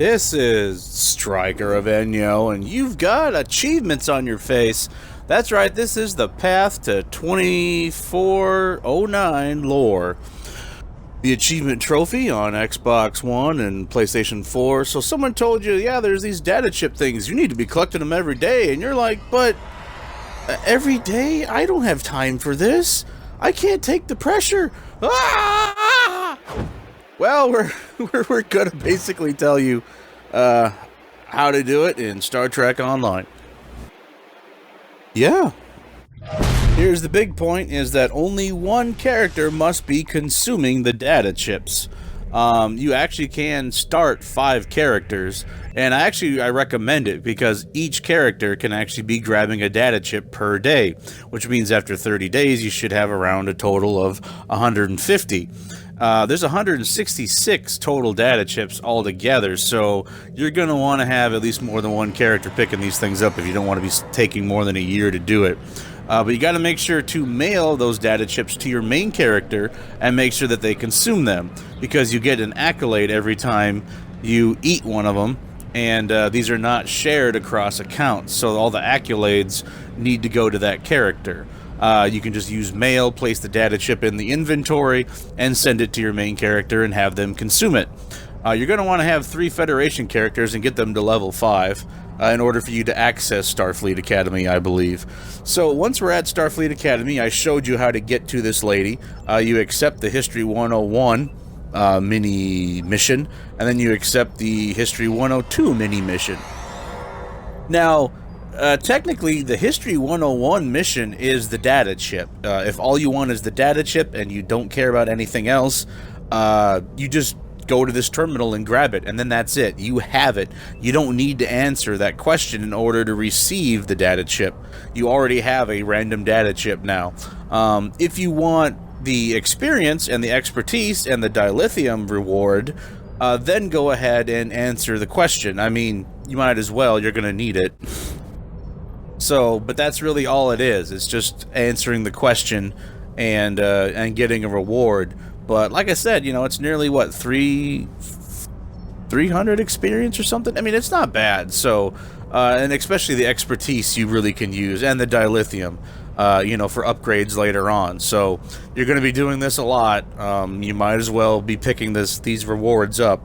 This is Stryker of Enyo, and you've got achievements on your face. That's right, this is the path to 2409 lore. The achievement trophy on Xbox One and PlayStation 4. So someone told you, yeah, there's these data chip things. You need to be collecting them every day. And you're like, but every day? I don't have time for this. I can't take the pressure. Ah! Well, we're going to basically tell you how to do it in Star Trek Online. Yeah. Here's the big point, is that only one character must be consuming the data chips. You actually can start 5 characters, and I recommend it because each character can actually be grabbing a data chip per day, which means after 30 days you should have around a total of 150. There's 166 total data chips altogether, so you're going to want to have at least more than one character picking these things up if you don't want to be taking more than a year to do it. But you got to make sure to mail those data chips to your main character and make sure that they consume them, because you get an accolade every time you eat one of them, and these are not shared across accounts, so all the accolades need to go to that character. You can just use mail, place the data chip in the inventory, and send it to your main character and have them consume it. You're going to want to have 3 Federation characters and get them to level 5 in order for you to access Starfleet Academy, I believe. So once we're at Starfleet Academy, I showed you how to get to this lady. You accept the History 101 mini mission, and then you accept the History 102 mini mission. Now, technically, the History 101 mission is the data chip. If all you want is the data chip and you don't care about anything else, you just go to this terminal and grab it, and then that's it. You have it. You don't need to answer that question in order to receive the data chip. You already have a random data chip now. If you want the experience and the expertise and the dilithium reward, then go ahead and answer the question. I mean, you might as well. You're going to need it. So, but that's really all it is. It's just answering the question and getting a reward. But like I said, you know, it's nearly, what, 300 experience or something? I mean, it's not bad. So, and especially the expertise you really can use, and the dilithium, you know, for upgrades later on. So you're going to be doing this a lot. You might as well be picking these rewards up.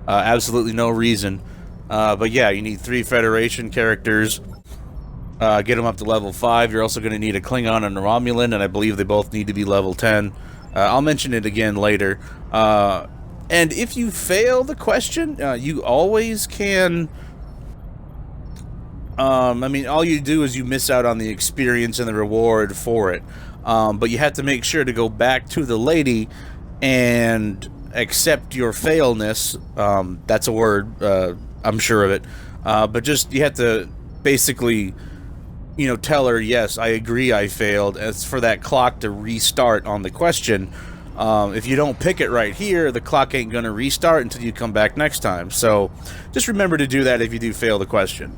Absolutely no reason. But yeah, you need 3 Federation characters. Get them up to level 5. You're also going to need a Klingon and a Romulan, and I believe they both need to be level 10. I'll mention it again later. And if you fail the question, you always can... I mean, all you do is you miss out on the experience and the reward for it. But you have to make sure to go back to the lady and accept your failness. That's a word. I'm sure of it. But just, you have to basically... you know, tell her, yes, I agree I failed, as for that clock to restart on the question. If you don't pick it right here, the clock ain't going to restart until you come back next time. So just remember to do that if you do fail the question.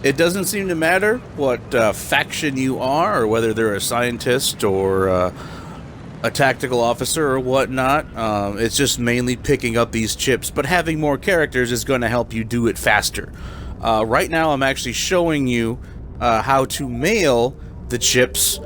It doesn't seem to matter what faction you are, or whether they're a scientist or a tactical officer or whatnot. It's just mainly picking up these chips, but having more characters is going to help you do it faster. Right now I'm actually showing you how to mail the chips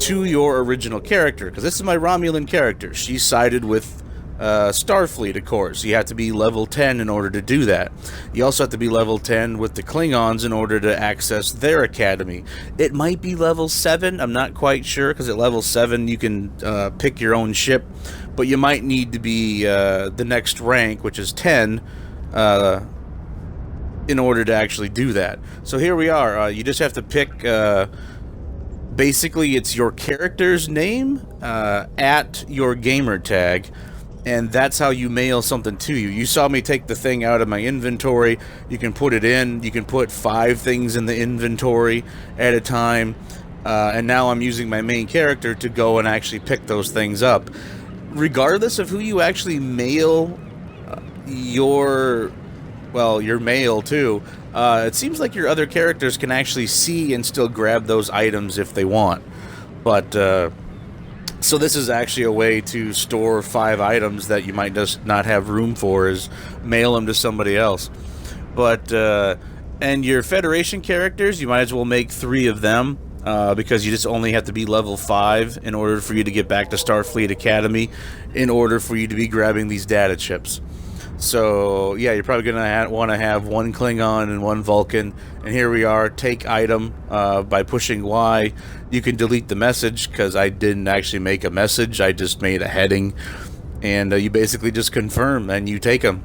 to your original character, because this is my Romulan character. She's sided with Starfleet, of course. You have to be level 10 in order to do that. You also have to be level 10 with the Klingons in order to access their academy. It might be level 7, I'm not quite sure, because at level 7 you can pick your own ship, but you might need to be the next rank, which is 10, in order to actually do that. So here we are. You just have to pick, basically it's your character's name at your gamer tag, and that's how you mail something to you. You saw me take the thing out of my inventory. You can put it in. You can put 5 things in the inventory at a time, and now I'm using my main character to go and actually pick those things up. Regardless of who you actually mail your mail too, it seems like your other characters can actually see and still grab those items if they want. But So this is actually a way to store 5 items that you might just not have room for, is mail them to somebody else. But, and your Federation characters, you might as well make 3 of them, because you just only have to be level 5 in order for you to get back to Starfleet Academy, in order for you to be grabbing these data chips. So, yeah, you're probably going to want to have 1 Klingon and 1 Vulcan. And here we are, take item. By pushing Y, you can delete the message, because I didn't actually make a message. I just made a heading. And you basically just confirm, and you take them.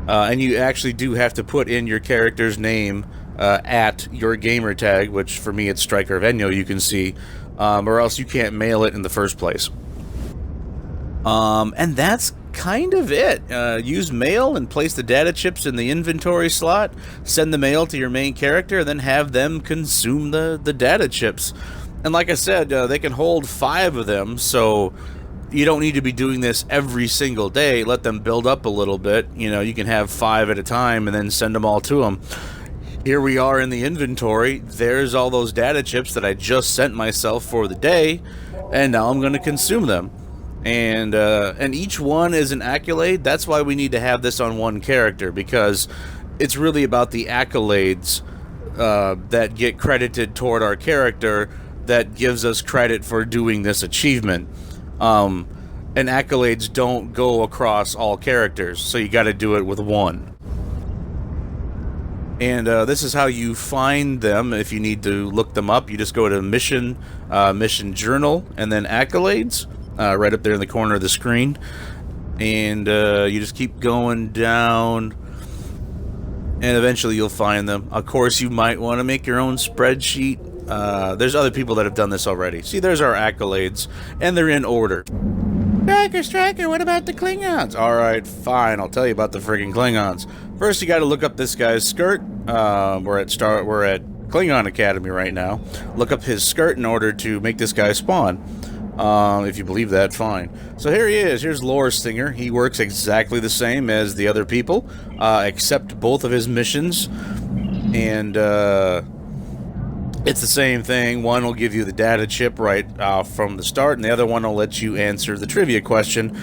And you actually do have to put in your character's name at your gamer tag, which for me it's Stryker of Enyo, you can see. Or else you can't mail it in the first place. And that's kind of it. Use mail and place the data chips in the inventory slot, send the mail to your main character, and then have them consume the data chips. And like I said, they can hold 5 of them, so you don't need to be doing this every single day. Let them build up a little bit. You know, you can have 5 at a time and then send them all to them. Here we are in the inventory. There's all those data chips that I just sent myself for the day, and now I'm going to consume them. And each one is an accolade. That's why we need to have this on 1 character, because it's really about the accolades that get credited toward our character that gives us credit for doing this achievement. And accolades don't go across all characters, so you got to do it with 1. And this is how you find them. If you need to look them up, you just go to mission journal, and then accolades. Right up there in the corner of the screen, and you just keep going down, and eventually you'll find them. Of course, you might want to make your own spreadsheet. There's other people that have done this already. See, there's our accolades, and they're in order. Stryker, what about the Klingons? Alright, fine, I'll tell you about the friggin' Klingons. First, you gotta look up this guy's skirt. We're at Klingon Academy right now. Look up his skirt in order to make this guy spawn. If you believe that, fine. So here he is. Here's Loresinger. He works exactly the same as the other people, except both of his missions. And it's the same thing. One will give you the data chip right from the start, and the other one will let you answer the trivia question.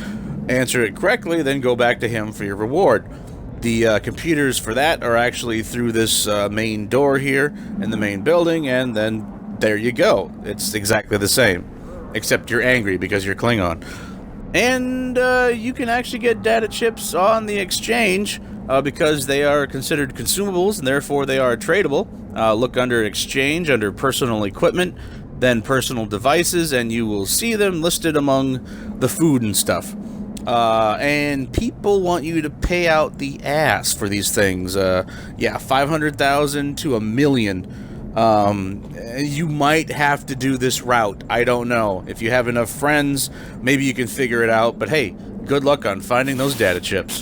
Answer it correctly, then go back to him for your reward. The computers for that are actually through this main door here in the main building, and then there you go. It's exactly the same. Except you're angry because you're Klingon. And you can actually get data chips on the exchange because they are considered consumables, and therefore they are tradable. Look under exchange, under personal equipment, then personal devices, and you will see them listed among the food and stuff. And people want you to pay out the ass for these things. Yeah, 500,000 to 1 million. You might have to do this route. I don't know. If you have enough friends, maybe you can figure it out. But hey, good luck on finding those data chips.